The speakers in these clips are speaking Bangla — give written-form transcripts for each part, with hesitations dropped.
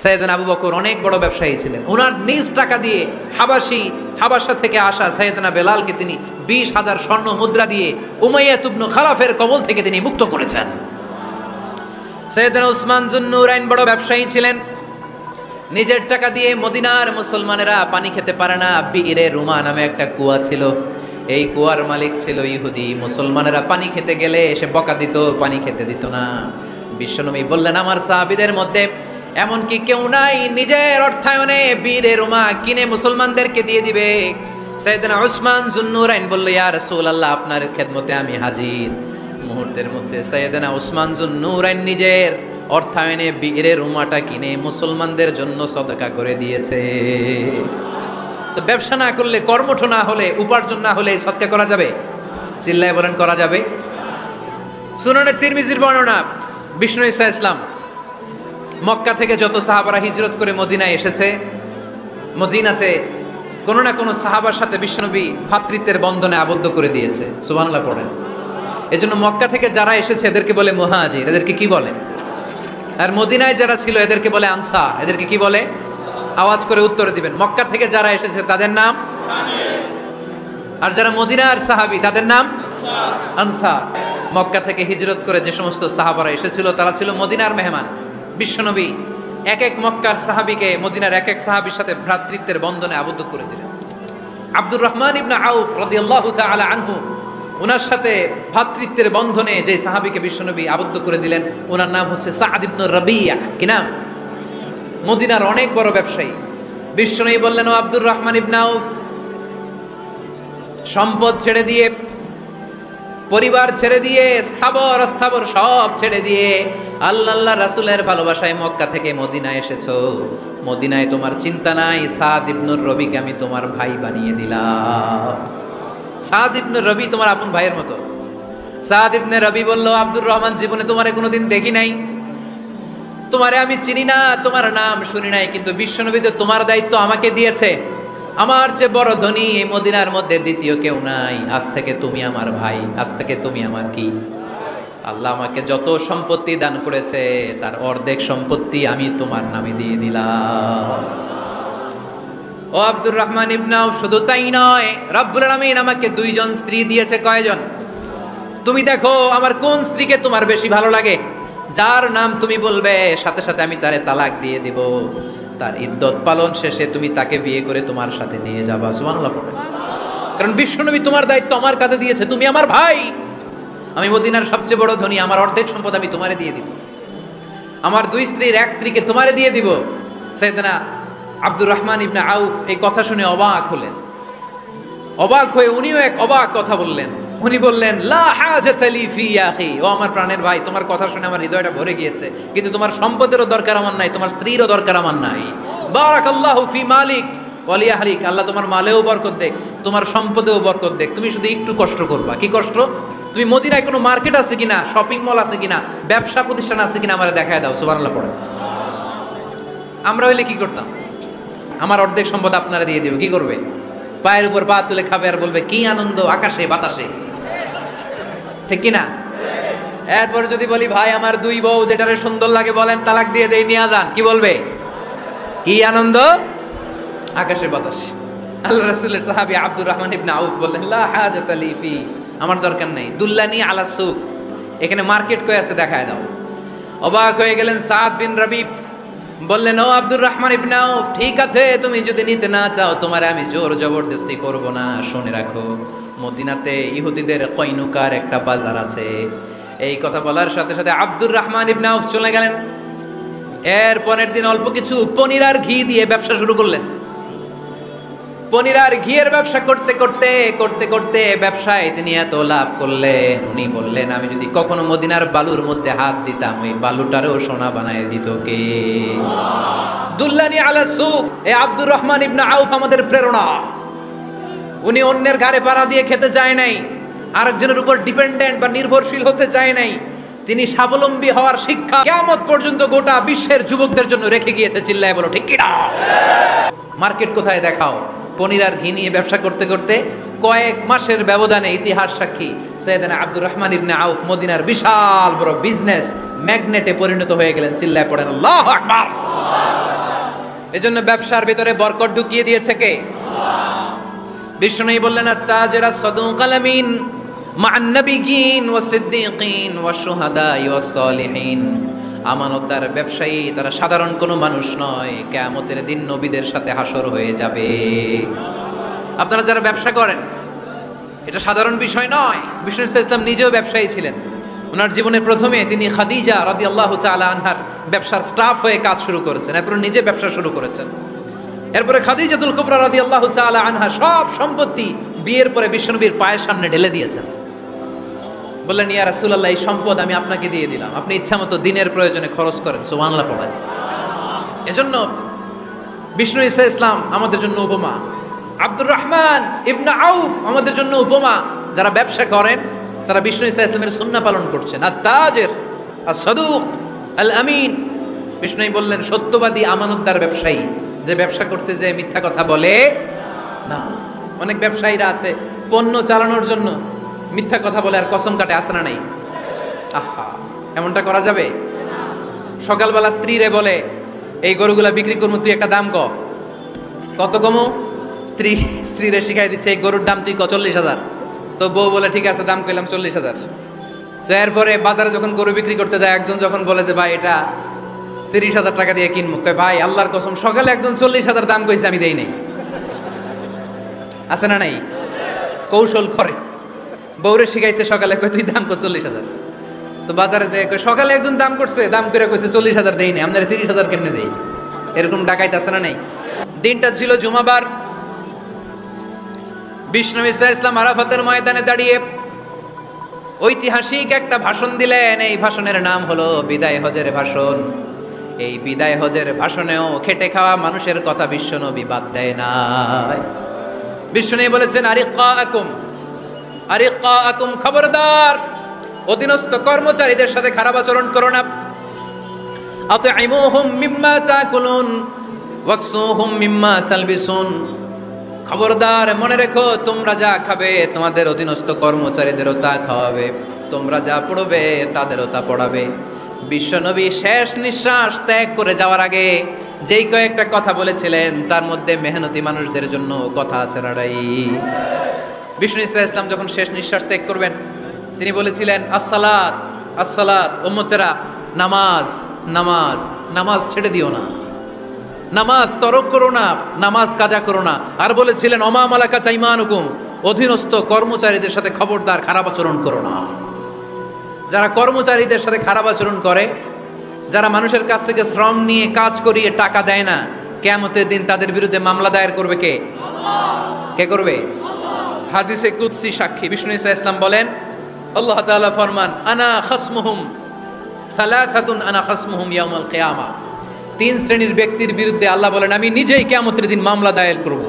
সাইয়েদনা আবু বকর অনেক বড় ব্যবসায়ী ছিলেন। ওনার নিজ টাকা দিয়ে হাবাসা থেকে আসা সাইয়েদনা বেলালকে তিনি 20,000 স্বর্ণ মুদ্রা দিয়ে উমাইয়া ইবনে খালাফের কবল থেকে তিনি মুক্ত করেছেন। সাইয়েদনা উসমান যুন্নুরাইন বড় ব্যবসায়ী ছিলেন। নিজের টাকা দিয়ে মদিনার মুসলমানেরা পানি খেতে পারে না, বিইরে রুমা নামে একটা কুয়া ছিল, এই কুয়ার মালিক ছিল ইহুদি। মুসলমানেরা পানি খেতে গেলে এসে বকা দিত, পানি খেতে দিত না। বিশ্বনবী বললেন, আমার সাহাবীদের মধ্যে এমন কি কেউ নাই নিজের অর্থায়নে বিইরে রুমা কিনে মুসলমানদেরকে দিয়ে দিবে? সাইয়েদনা উসমান যুন্নুরাইন বলল, ইয়া রাসূলুল্লাহ, আপনার খেদমতে আমি হাজির। মুহূর্তের মধ্যে সাইয়েদনা উসমান যুন্নুরাইন নিজের অর্থায়নে বিইরে রুমাটা কিনে মুসলমানদের জন্য সদকা করে দিয়েছে। তো ব্যবসা না করলে, কর্মঠ না হলে, উপার্জন না হলে সদকা করা যাবে? চিল্লায় বলেন, করা যাবে? সুনানে তিরমিজির বর্ণনা, বিষ্ণু ঈসা ইসলাম মক্কা থেকে যত সাহাবারা হিজরত করে মদিনায় এসেছে, মদিনাতে কোনো না কোনো সাহাবার সাথে বিশ্বনবী ভ্রাতৃত্বের বন্ধনে আবদ্ধ করে দিয়েছে। সুবহানাল্লাহ পড়েন। এজন্য মক্কা থেকে যারা এসেছে এদেরকে বলে মুহাজির। এদেরকে কি বলে? আর মদিনায় যারা ছিল এদেরকে বলে আনসার। এদেরকে কি বলে? আওয়াজ করে উত্তর দিবেন। মক্কা থেকে যারা এসেছে তাদের নাম, আর যারা মদিনার সাহাবী তাদের নাম আনসার। মক্কা থেকে হিজরত করে যে সমস্ত সাহাবারা এসেছিল তারা ছিল মদিনার মেহমান। বিশ্বনবী এক এক মক্কার সাহাবীকে মদিনার এক এক সাহাবীর সাথে ভ্রাতৃত্বের বন্ধনে আবদ্ধ করে দিলেন। আব্দুর রহমান ইবনে আউফ রাদিয়াল্লাহু তাআলা আনহু, ওনার সাথে ভ্রাতৃত্বের বন্ধনে যে সাহাবীকে বিশ্বনবী আবদ্ধ করে দিলেন ওনার নাম হচ্ছে সাদ ইবনে রাবিয়া। কি নাম? মদিনার অনেক বড় ব্যবসায়ী। বিশ্বনবী বললেন, ও আব্দুর রহমান ইবনে আউফ, সম্পদ ছেড়ে দিয়ে, পরিবার ছেড়ে দিয়ে, স্থাবর অস্থাবর সব ছেড়ে দিয়ে আল্লাহ রাসূলের ভালোবাসায় মক্কা থেকে মদিনায় এসেছো। মদিনায় তোমার চিন্তা নাই, সাদ ইবনে রবিকে আমি তোমার ভাই বানিয়ে দিলাম। সাদ ইবনে রবি তোমার আপন ভাইয়ের মতো। সাদ ইবনে রবি বলল, আব্দুর রহমান, জীবনে তোমারে কোনোদিন দেখি নাই, তোমারে আমি চিনি না, তোমার নাম শুনি নাই, কিন্তু বিশ্বনবী তো তোমার দায়িত্ব আমাকে দিয়েছে। আমার যে বড় ধনী এই মদিনার মধ্যে দ্বিতীয় কেউ নাই। আজ থেকে তুমি আমার ভাই, আজ থেকে তুমি আমার কি? আল্লাহ আমাকে যত সম্পত্তি দান করেছে তার অর্ধেক সম্পত্তি আমি তোমার নামে দিয়ে দিলাম। ও আব্দুর রহমান ইবনে আউফ, শুধু তাই নয়, রব্বুল আলামিন আমাকে 2 জন স্ত্রী দিয়েছে। কয়জন? তুমি দেখো আমার কোন স্ত্রীকে তোমার বেশি ভালো লাগে, যার নাম তুমি বলবে সাথে সাথে আমি তারে তালাক দিয়ে দিব। তার ইদ্যত পালন শেষে তুমি তাকে বিয়ে করে তোমার সাথে নিয়ে যাবা। সুবহানাল্লাহ পড়ে। কারণ বিশ্বনবী তোমার দায়িত্ব আমার কাছে দিয়েছে, তুমি আমার ভাই, আমি মদিনার সবচেয়ে বড় ধনী, আমার অর্ধেক সম্পদ আমি তোমারে দিয়ে দিব। আমার 2 স্ত্রীর 1 স্ত্রীকে তোমারে দিয়ে দিব। সাইয়েদনা আব্দুর রহমান ইবনে আউফ এই কথা শুনে অবাক হলেন। অবাক হয়ে উনিও এক অবাক কথা বললেন। উনি বললেন, লা হাজাতা লি ফি ইয়া আখি, ও আমার প্রাণের ভাই, তোমার কথা শুনে আমার হৃদয়টা ভরে গিয়েছে, কিন্তু তোমার সম্পদেরও দরকার আমার নাই, তোমার স্ত্রীরও দরকার আমার নাই। বারাকাল্লাহু ফি মালিক ওয়া লি আহলিক, আল্লাহ তোমার মালেও বরকত দেখ, তোমার সম্পদেও বরকত দেখ। তুমি শুধু একটু কষ্ট করবা। কি কষ্ট? তুমি মদিনায় কোনো মার্কেট আছে কিনা, শপিং মল আছে কিনা, ব্যবসা প্রতিষ্ঠান আছে কিনা আমারে দেখায় দাও। সুবহানাল্লাহ পড়ে। আমরা হইলে কি করতাম? আমার অর্ধেক সম্পদ আপনারা দিয়ে দেব। কি করবে? পায়ের উপর পা তুলে খাবে আর বলবে, কি আনন্দ আকাশে বাতাসে। ঠিক কিনা? এরপর যদি বলি, ভাই আমার 2 বউ, যেটারে সুন্দর লাগে বলেন তালাক দিয়ে দেই, নিয়ে যান, কি বলবে? কি আনন্দ আকাশের বাতাস। আল্লাহ রাসূলের সাহাবী আব্দুর রহমান ইবনে আউফ বললেন, লা হাজাতা লি ফি, আমার দরকার নেই। দুল্লানি আলা সুক, এখানে মার্কেট কই আছে দেখায় দাও। অবাক হয়ে গেলেন সাদ বিন রবি, বললেন, ও আব্দুর রহমান ইবনে আউফ, ঠিক আছে, তুমি যদি নিতে না চাও তোমারে আমি জোর জবরদস্তি করব না। শুনে রাখো, মদিনাতে ইহুদিদের কয়নুকার একটা বাজার আছে। এই কথা বলার সাথে সাথে আব্দুর রহমান ইবনে আউফ চলে গেলেন। এর পরের দিন অল্প কিছু পনির আর ঘি দিয়ে ব্যবসা শুরু করলেন। পনির আর ঘিয়ের ব্যবসা করতে করতে করতে করতে ব্যবসায় তিনি এত লাভ করলেন, উনি বললেন, আমি যদি কখনো মদিনার বালুর মধ্যে হাত দিতাম ওই বালুটারও সোনা বানায় দিত কে? দুল্লানি আলা সুক, এ আব্দুর রহমান ইবনে আউফ আমাদের প্রেরণা। উনি অন্যের ঘাড়ে পাড়া দিয়ে খেতে চায় নাই, আরেকজনের উপর ডিপেন্ডেন্ট বা নির্ভরশীল হতে চায় নাই। তিনি স্বাবলম্বী হওয়ার শিক্ষা কিয়ামত পর্যন্ত গোটা বিশ্বের যুবকদের জন্য রেখে গিয়েছে। চিল্লায় বলো ঠিক কিনা? মার্কেট কোথায় দেখাও? পনির আর ঘি নিয়ে ব্যবসা করতে করতে কয়েক মাসের ব্যবধানে ইতিহাস সাক্ষী সাইয়েদনা আব্দুর রহমান ইবনে আউফ মদিনার বিশাল বড় বিজনেস ম্যাগনেটে পরিণত হয়ে গেলেন। চিল্লায় পড়েন আল্লাহু আকবার। এজন্য ব্যবসার ভিতরে বরকত ঢুকিয়ে দিয়েছে কে? বিষ্ণু বললেন আত-তাজিরা সাদুকাল আমিন মা'আন নাবিয়্যিন ওয়াস সিদ্দীকিন ওয়াশ শুহাদা ওয়াস সালিহিন। আমানতদার ব্যবসায়ী তারা সাধারণ কোনো মানুষ নয়, কিয়ামতের দিন নবীদের সাথে হাসর হয়ে যাবে। আপনারা যারা ব্যবসা করেন, এটা সাধারণ বিষয় নয়। বিষ্ণু ইসলাম নিজেও ব্যবসায়ী ছিলেন। ওনার জীবনের প্রথমে তিনি খাদিজা রাদিয়াল্লাহু তাআলা আনহার ব্যবসার স্টাফ হয়ে কাজ শুরু করেছেন, এরপর নিজে ব্যবসা শুরু করেছেন। এরপরে খাদিজাতুল কুবরা রাদিয়াল্লাহু তাআলা আনহা সব সম্পত্তি বিয়ের পরে বিশ্বনবীর পায়ের সামনে ঢেলে দিয়েছেন। বললেন, ইয়া রাসূলুল্লাহ, এই সম্পদ আমি আপনাকে দিয়ে দিলাম, আপনি ইচ্ছামতো দিনের প্রয়োজনে খরচ করেন। সুবহানাল্লাহ পড়েন। এজন্য বিষ্ণু ইসলাম আমাদের জন্য উপমা, আব্দুর রহমান ইবনে আউফ আমাদের জন্য উপমা। যারা ব্যবসা করেন তারা বিষ্ণু ইসলামের সুন্নাহ পালন করছেন। আত-তাজির আস-সাদুক আল আমিন। বিষ্ণু বললেন, সত্যবাদী আমানতদার ব্যবসায়ী, যে ব্যবসা করতে যে মিথ্যা কথা বলে না। অনেক ব্যবসায়ীরা আছে পণ্য চালানোর জন্য মিথ্যা কথা বলে আর কসম কাটে, আছে না নাই? আহা, এমনটা করা যাবে? সকালবেলা স্ত্রীরে বলে, এই গরুগুলা বিক্রি করবো, তুই একটা দাম কত কমো? স্ত্রীরে শিখাই দিচ্ছে, এই গরুর দাম তুই 40,000। তো বউ বলে, ঠিক আছে, দাম কইলাম 40,000। তো এরপরে বাজারে যখন গরু বিক্রি করতে যায়, একজন যখন বলে যে ভাই এটা 30,000 টাকা দিয়ে কিনবো, কয় ভাই আল্লাহর কসম সকালে একজন 40,000 দাম কইছে, আমি দেই নাই। আছে না নাই? কৌশল করে। বউরে শিখাইছে সকালে, কয় তুই দাম কর 40,000। তো বাজারে যে সকালে একজন দাম করছে, দাম করে কইছে 40,000 দেই নাই, আপনারা 30,000 কেমনে দেই? এরকম ডাকাইত আছে না নাই? দিনটা ছিল জুমাবার। বিষ্ণু ইসলাম আরাফাতের ময়দানে দাঁড়িয়ে ঐতিহাসিক একটা ভাষণ দিলেন। এই ভাষণের নাম হলো বিদায় হজের ভাষণ। এই বিদায় হজের ভাষণেও খেটে খাওয়া মানুষের কথা বিশ্বনবী বাদ দেয় না। বিশ্বনবী বলেছেন, আরিকাকুম, খবরদার, অধীনস্থ কর্মচারীদের সাথে খারাপ আচরণ করো না। আতঈমুহুম মিম্মা তাকুলুন ওয়াকসুহুম মিম্মা তালবিসুন। খবরদার, মনে রেখো, তোমরা যা খাবে তোমাদের অধীনস্থ কর্মচারীদেরও তা খাওয়াবে, তোমরা যা পড়বে তাদেরও তা পড়াবে। বিশ্বনবী শেষ নিঃশ্বাস ত্যাগ করে যাওয়ার আগে যেই কয়েকটা কথা বলেছিলেন, তার মধ্যে মেহনতি মানুষদের জন্য কথা আছে লড়াই। বিষ্ণু ইসলাম যখন শেষ নিঃশ্বাস ত্যাগ করবেন, তিনি বলেছিলেন, আসসালাত আসসালাত, উম্মতেরা, নামাজ নামাজ নামাজ ছেড়ে দিও না, নামাজ তরক করো না, নামাজ কাজা করো না। আর বলেছিলেন, ওমা মালাকাত আইমানুকুম, অধীনস্থ কর্মচারীদের সাথে খবরদার খারাপ আচরণ করো না। যারা কর্মচারীদের সাথে খারাপ আচরণ করে, যারা মানুষের কাছ থেকে শ্রম নিয়ে কাজ করিয়ে টাকা দেয় না, কিয়ামতের দিন তাদের বিরুদ্ধে মামলা দায়ের করবে কে? কে করবে? হাদিসে কুদসি সাক্ষী বিষ্ণু ইসলাম বলেন, আল্লাহ তাআলা ফরমান, আনা খাসমুহুম সালাসাতুন আনা খাসমুহুম ইয়াউমাল কিয়ামা। 3 শ্রেণীর ব্যক্তির বিরুদ্ধে আল্লাহ বলেন, আমি নিজেই কিয়ামতের দিন মামলা দায়ের করব।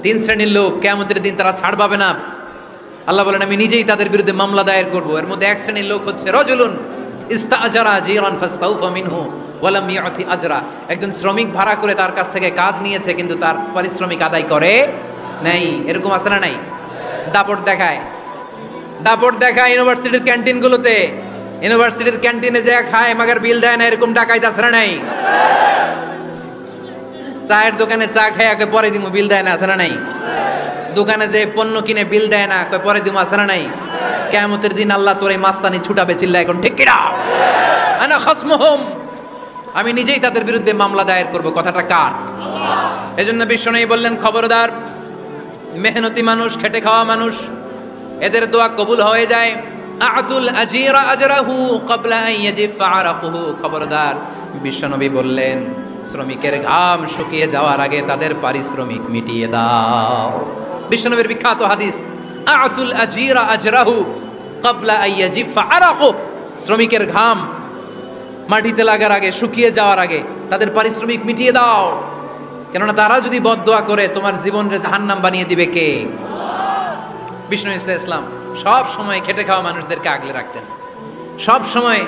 3 শ্রেণীর লোক কিয়ামতের দিন তারা ছাড় পাবে না। আল্লাহ বলেন, আমি নিজেই তাদের বিরুদ্ধে মামলা দায়ের করব। এর মধ্যে এক শ্রেণীর লোক হচ্ছে রাজুলুন ইস্তাআজারা জিরান ফাস্তাউফা মিনহু ওয়া লাম ইয়াতি আজরা। একজন শ্রমিক ভাড়া করে তার কাছ থেকে কাজ নিয়েছে, কিন্তু তার পারিশ্রমিক আদায় করে নাই। এরকম আছে না নাই? দাপট দেখায় ইউনিভার্সিটির ক্যান্টিনগুলোতে। ইউনিভার্সিটির ক্যান্টিনে যে খায় মাগার বিল দেয় না, এরকম ডাকাইত আছে না নাই? চায়ের দোকানে চা খায় পরে দিমু, বিল দেয় না, আছে না নাই? দোকানে যে পণ্য কিনে বিল দেয় না, পরে দিমু, আছে না নাই? কিয়ামতের দিন আল্লাহ তোর এই মাস্তানি ছুটাবে, চিল্লা এখন ঠিক কিনা? আনা খাসমুহুম, আমি নিজেই তাদের বিরুদ্ধে মামলা দায়ের করব। কথাটা কার? এজন্য বিশ্বনবী বললেন, খবরদার, মেহনতি মানুষ, খেটে খাওয়া মানুষ, এদের দোয়া কবুল হয়ে যায়। আতুল আজিরা আজরাহু ক্বাবলা আন ইয়াজিফা আরাকুহু। খবরদার, বিশ্বনবী বললেন, শ্রমিকের ঘাম শুকিয়ে যাওয়ার আগে তাদের পারিশ্রমিক মিটিয়ে দাও। বিশ্বনবীর বিখ্যাত হাদিস, আতুল আজিরা আজরাহু ক্বাবলা আন ইয়াজিফা আরাকুহু। শ্রমিকের ঘাম মাটিতে লাগার আগে, শুকিয়ে যাওয়ার আগে তাদের পারিশ্রমিক মিটিয়ে দাও। কেননা তারা যদি বদদোয়া করে তোমার জীবনকে জাহান্নাম বানিয়ে দিবে কে? বিষ্ণু ইসলাম সব সময় খেটে খাওয়া মানুষদেরকে আগলে রাখতেন। সব সময়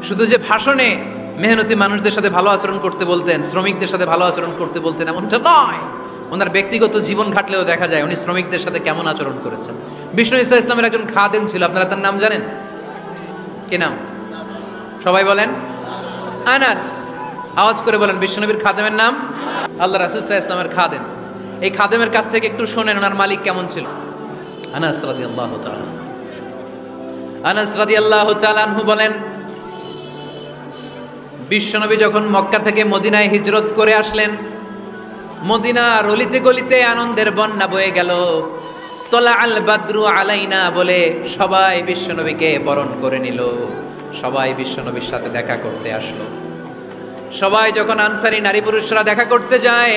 শুধু যে ভাষণে মেহনতি মানুষদের সাথে ভালো আচরণ করতে বলতেন, শ্রমিকদের সাথে ভালো আচরণ করতে বলতেন, এমনটা নয়। ওনার ব্যক্তিগত জীবন ঘাটলেও দেখা যায় উনি শ্রমিকদের সাথে কেমন আচরণ করেছেন। বিষ্ণু ইসলামের একজন খাদেম ছিল, আপনারা তার নাম জানেন? কি নাম? সবাই বলেন, আনাস আওয়াজ করে বলেন বিশ্বনবীর খাদেমের নাম? আল্লাহ রাসূল সাল্লাল্লাহু আলাইহি ওয়াসাল্লামের খাদেম। এই খাদেমের কাছ থেকে একটু শোনেন ওনার মালিক কেমন ছিল। আনাস রাদিয়াল্লাহু তাআলা, আনাস রাদিয়াল্লাহু তাআলা আনহু বলেন, বিশ্বনবী যখন মক্কা থেকে মদিনায় হিজরত করে আসলেন, মদিনার অলিতে গলিতে আনন্দের বন্যা বয়ে গেল। তলা আল বাদরু আলাইনা বলে সবাই বিশ্বনবীকে বরণ করে নিল, সবাই বিশ্বনবীর সাথে দেখা করতে আসলো। সবাই যখন আনসারী নারী পুরুষরা দেখা করতে যায়,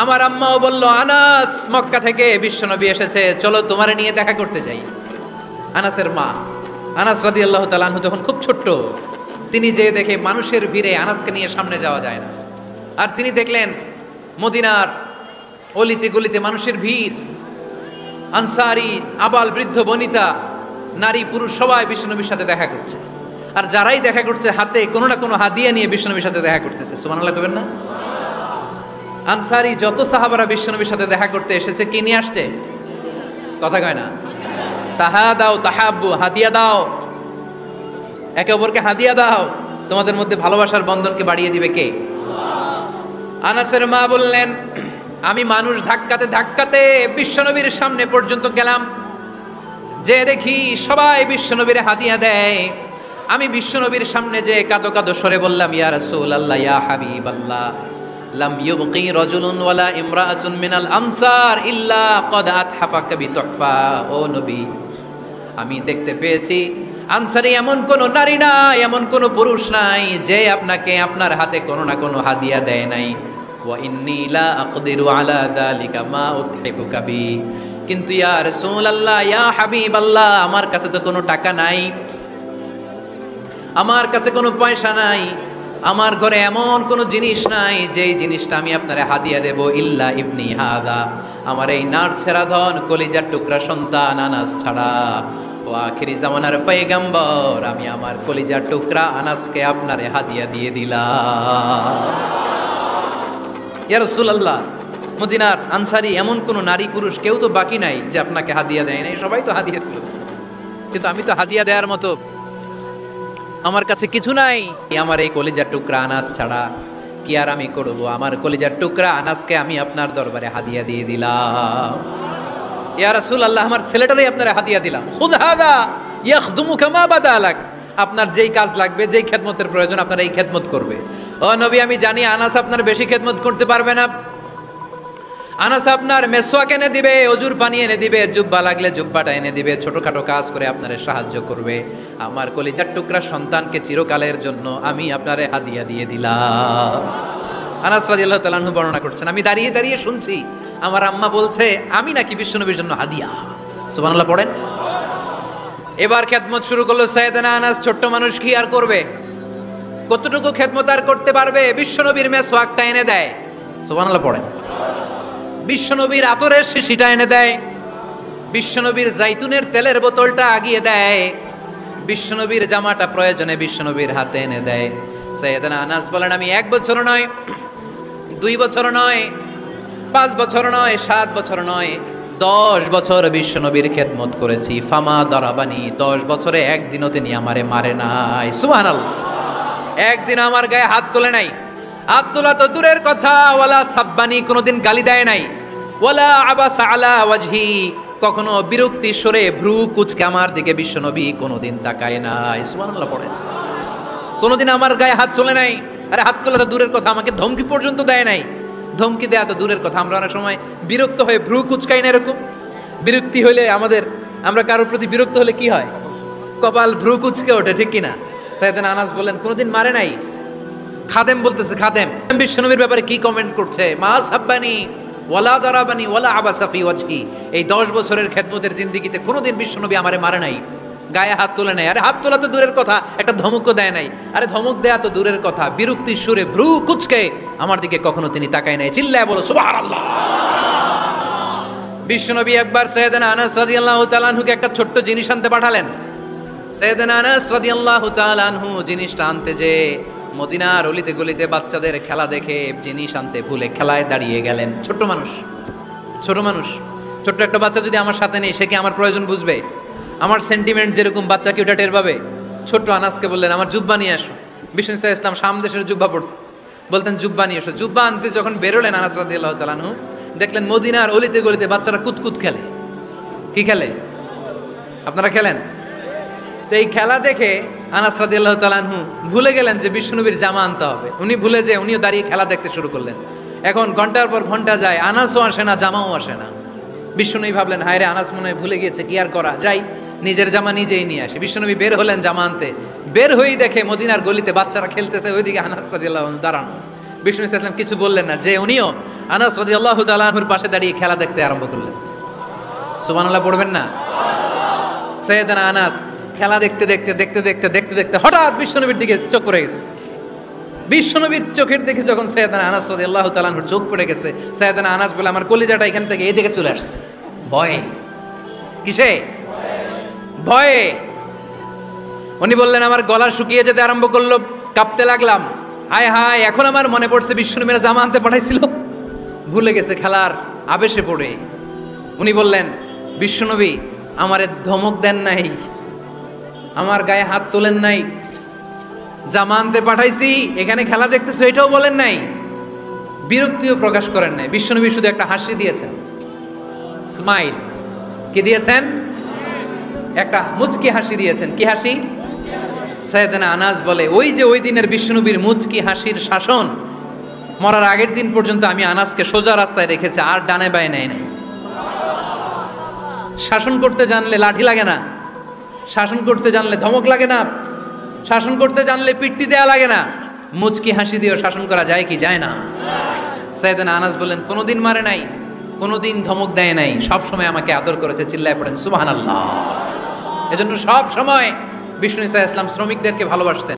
আমার আম্মাও বলল, আনাস মক্কা থেকে বিশ্বনবী এসেছে, চলো তোমারে নিয়ে দেখা করতে যাই। আনাসের মা আনাস রাদিয়াল্লাহু তাআলা আনহু তখন খুব ছোট্ট, তিনি যে দেখে মানুষের ভিড়ে আনাসকে নিয়ে সামনে যাওয়া যায় না। আর তিনি দেখলেন মদিনার অলিতে গলিতে মানুষের ভিড়, আনসারী আবাল বৃদ্ধ বনিতা নারী পুরুষ সবাই বিশ্বনবীর সাথে দেখা করছে। আর যারাই দেখা করছে হাতে কোনো না কোনো হাদিয়া নিয়ে বিশ্বনবীর সাথে দেখা করতেছে। সুবহানাল্লাহ কইবেন না? আনসারী যত সাহাবারা বিশ্বনবীর সাথে দেখা করতে এসেছে, কি নিয়ে আসছে? কথা কয় না? তাহা দাও তাহাব্বু, হাদিয়া দাও, একে অপরকে হাদিয়া দাও, তোমাদের মধ্যে ভালোবাসার বন্ধনকে বাড়িয়ে দিবে কে? আনাসের মা বললেন, আমি মানুষ ধাক্কাতে ধাক্কাতে বিশ্বনবীর সামনে পর্যন্ত গেলাম, যে দেখি সবাই বিশ্বনবীর হাদিয়া দেয়। আমি বিশ্বনবীর সামনে যে কাঁদো কাঁদো সরে বললাম, ইয়া রাসূলুল্লাহ ইয়া হাবিবাল্লাহ, লাম ইউবকি রাজুলুন ওয়ালা ইমরাআতুন মিনাল আনসার ইল্লা ক্বাদ আতহাফাকা বিতুহফা। ও নবী, আমি দেখতে পেয়েছি আনসারী এমন কোন নারী নাই, এমন কোন পুরুষ নাই যে আপনাকে আপনার হাতে কোনো না কোনো হাদিয়া দেয় নাই। ওয়া ইন্নী লা আকদিরু আলা যালিকা মা উতহিফুকা বি। কিন্তু ইয়া রাসূলুল্লাহ ইয়া হাবিবাল্লাহ, আমার কাছে তো কোনো টাকা নাই, আমার কাছে কোনো পয়সা নাই, আমার ঘরে এমন কোনো জিনিস নাই যেই জিনিসটা আমি আপনারে হাদিয়া দেব ইল্লা ইবনি হাদা, আমার এই নাড়ছেড়া ধন কলিজার টুকরা সন্তান আনাস ছাড়া। ও আখিরি জামানার পয়গম্বর, আমি আমার কলিজার টুকরা আনাসকে আপনারে হাদিয়া দিয়ে দিলাম। ইয়া রাসূলুল্লাহ, মদিনার আনসারী এমন কোনো নারী পুরুষ কেউ তো বাকি নাই যে আপনাকে হাদিয়া দেয় নাই, সবাই তো হাদিয়া দিল, কিন্তু আমি তো হাদিয়া দেওয়ার মতো আমার কাছে কিছু নাই আমার এই কলিজার টুকরা আনাস ছাড়া। কি আর আমি করব, আমার কলিজার টুকরা আনাসকে আমি আপনার দরবারে হাদিয়া দিয়ে দিলাম। ইয়া রাসূলুল্লাহ, আমার ছেলেটারই আপনারে হাদিয়া দিলাম। খুদ হাদা ইয়াখদুমুকা মা বাদালাক, আপনার যেই কাজ লাগবে, যেই খেদমতের প্রয়োজন আপনার এই খেদমত করবে। ও নবী, আমি জানি আনাস আপনার বেশি খেদমত করতে পারবে না, আনাস আপনার মেসওয়াক এনে দিবে, অজুর পানি এনে দিবে, জুব্বা লাগলে জুব্বাটা এনে দিবে, ছোটখাটো কাজ করে আপনারে সাহায্য করবে। আমার কলিজার টুকরা সন্তানকে চিরকালের জন্য আমি আপনারে হাদিয়া দিয়ে দিলাম। আনাস রাদিয়াল্লাহু তাআলা আনহু বর্ণনা করছেন, আমি দাঁড়িয়ে দাঁড়িয়ে শুনছি আমার আম্মা বলছে আমি নাকি বিশ্বনবীর জন্য হাদিয়া। সুবহানাল্লাহ পড়েন। এবার খেদমত শুরু করলো সাইয়েদনা আনাস। ছোট্ট মানুষ কি আর করবে, কতটুকু খেদমত আর করতে পারবে? বিশ্বনবীর মেসওয়াকটা এনে দেয়। সুবহানাল্লাহ পড়েন। বিশ্বনবীর আতরের শিশিটা এনে দেয়, বিশ্বনবীর জাইতুনের তেলের বোতলটা আগিয়ে দেয়, বিশ্বনবীর জামাটা প্রয়োজনে বিশ্বনবীর হাতে এনে দেয়। সাইয়েদনা আনাস বলেন, আমি 1 বছর নয়, 2 বছর নয়, 5 বছর নয়, 7 বছর নয়, 10 বছর বিশ্বনবীর খেদমত করেছি। ফামা দরাবানি, 10 বছরে একদিনও তিনি আমারে মারে নাই। সুবহানাল্লাহ। একদিন আমার গায়ে হাত তোলে নাই, হাত তোলা তো দূরের কথা, ওয়ালা সাব্বানি, কোনোদিন গালি দেয় নাই, ওয়ালা আবাসা আলা ওয়াজহি, কখনো বিরক্তি সরে ভ্রু কুচকে আমার দিকে বিশ্বনবী কোনোদিন তাকায় নাই। সুবহানাল্লাহ পড়েন। কোনোদিন আমার গায়ে হাত তোলে নাই। আরে হাত তোলা তো দূরের কথা, আমাকে ধমকি পর্যন্ত দেয় নাই। ধমকি দেয়া তো দূরের কথা, আমরা অনেক সময় বিরক্ত হয়ে ভ্রু কুচকাই না, এরকম বিরক্তি হলে আমরা কারোর প্রতি বিরক্ত হলে কি হয়, কপাল ভ্রু কুচকে ওঠে, ঠিক কিনা? সাইয়েদনা আনাস বলেন কোনোদিন মারে নাই। খাদেম বলতেছে, খাদেম বিশ্বনবীর ব্যাপারে কি কমেন্ট করছে, মা সাব্বানি ওয়ালা জারাবানি ওয়ালা আবাসা ফি ওয়াজহি, এই 10 বছরের খেদমতের জিন্দেগিতে কোনোদিন বিশ্বনবী আমারে মারে নাই, গায়ে হাত তোলে নাই। আরে হাত তোলা তো দূরের কথা, একটা ধমকও দেয় নাই। আরে ধমক দেয়া তো দূরের কথা, বিরক্তির সুরে ভ্রু কুচকে আমার দিকে কখনো তিনি তাকায় নাই। চিল্লায় বলো সুবহানাল্লাহ। বিশ্বনবী একবার সাইয়েদনা আনাস রাদিয়াল্লাহু তাআলা আনহুকে একটা ছোট্ট জিনিস আনতে পাঠালেন। সাইয়েদনা আনাস রাদিয়াল্লাহু তাআলা আনহু জিনিসটা আনতে যে মদিনার অলিতে গলিতে বাচ্চাদের খেলা দেখে জিনিস আনতে ভুলে খেলায় দাঁড়িয়ে গেলেন। ছোট মানুষ, ছোট্ট একটা বাচ্চা যদি আমার সাথে নেই, সে কি আমার প্রয়োজন বুঝবে? আমার সেন্টিমেন্ট যেরকম বাচ্চা কি ওটা টের পাবে? ছোট্ট আনাসকে বললেন, আমার জুব্বা নিয়ে আসো। বিষ্ণু ইসলাম শাম দেশের জুব্বা পড়তো, বলতেন জুব্বা নিয়ে এসো। জুব্বা আনতে যখন বেরোলেন আনাস রাদিয়াল্লাহু তাআলা আনহু, দেখলেন মদিনার অলিতে গলিতে বাচ্চারা কুতকুত খেলে। কি খেলে? আপনারা খেলেন? তো এই খেলা দেখে আনাস রাদিয়াল্লাহু তাআলা আনহু ভুলে গেলেন যে বিশ্বনবীর জামা আনতে হবে। উনি ভুলে যে উনিও দাঁড়িয়ে খেলা দেখতে শুরু করলেন। এখন ঘন্টার পর ঘন্টা যায়, আনাসও আসে না, জামাও আসে না। বিশ্বনবী ভাবলেন, হায় রে, আনাস মনে হয় ভুলে গিয়েছে, কি আর করা যায়, নিজের জামা নিজেই নিয়ে আসে। বিশ্বনবী বের হলেন জামা আনতে। বের হয়েই দেখে মদিনার গলিতে বাচ্চারা খেলতেছে, ওইদিকে আনাস রাদিয়াল্লাহু আনহু দাঁড়ানো। বিষ্ণু ইসলাম কিছু বললেন না, যে উনিও আনাস রাদিয়াল্লাহু তাআলা আনহুর পাশে দাঁড়িয়ে খেলা দেখতে আরম্ভ করলেন। সুবহানাল্লাহ পড়বেন না? সাইয়েদনা আনাস খেলা দেখতে দেখতে দেখতে দেখতে দেখতে দেখতে হঠাৎ বিশ্বনবীর দিকে চোখ পড়ে গেছে। বিশ্বনবীর চোখের দিকে যখন সাইয়েদনা আনাস রাদিয়াল্লাহু তাআলা আনহুর চোখ পড়ে গেছে, সাইয়েদনা আনাস বলে, আমার কলিজাটা এখান থেকে এদিকে চলে আসছে ভয়ে। কিসে? ভয়ে। উনি বললেন, আমার গলা শুকিয়ে যেতে আরম্ভ করলো, কাঁপতে লাগলাম। হায় হায়, এখন আমার মনে পড়ছে বিশ্বনবীরা জামা আনতে পাঠাইছিল, ভুলে গেছে খেলার আবেশে পড়ে। উনি বললেন, বিশ্বনবী আমারে ধমক দেন নাই, আমার গায়ে হাত তোলেন নাই, জামা আনতে পাঠাইছি, এখানে খেলা দেখতেছো এটাও বলেন নাই, বিরক্তিও প্রকাশ করেন নাই। বিশ্বনবী শুধু একটা হাসি দিয়েছেন, স্মাইল। কি দিয়েছেন? একটা মুচকি হাসি দিয়েছেন। কি হাসি? সাইয়েদনা আনাস বলে, ওই যে ওই দিনের বিশ্বনবীর মুচকি হাসির শাসন মরার আগের দিন পর্যন্ত আমি আনাসকে সোজা রাস্তায় রেখেছি, আর ডানে বায়ে নেয় নাই। শাসন করতে জানলে লাঠি লাগে না, শাসন করতে জানলে ধমক লাগে না, শাসন করতে জানলে পিট্টি দেয়া লাগে না, মুচকি হাসি দিয়েও শাসন করা যায় কি যায় না? সাইয়েদনা আনাস বললেন, কোনোদিন মারে নাই, কোনোদিন ধমক দেয় নাই, সব সময় আমাকে আদর করেছে। চিল্লায় পড়েন সুবহানাল্লাহ। এজন্য সব সময় বিষ্ণু ইসা ইসলাম শ্রমিকদেরকে ভালোবাসতেন।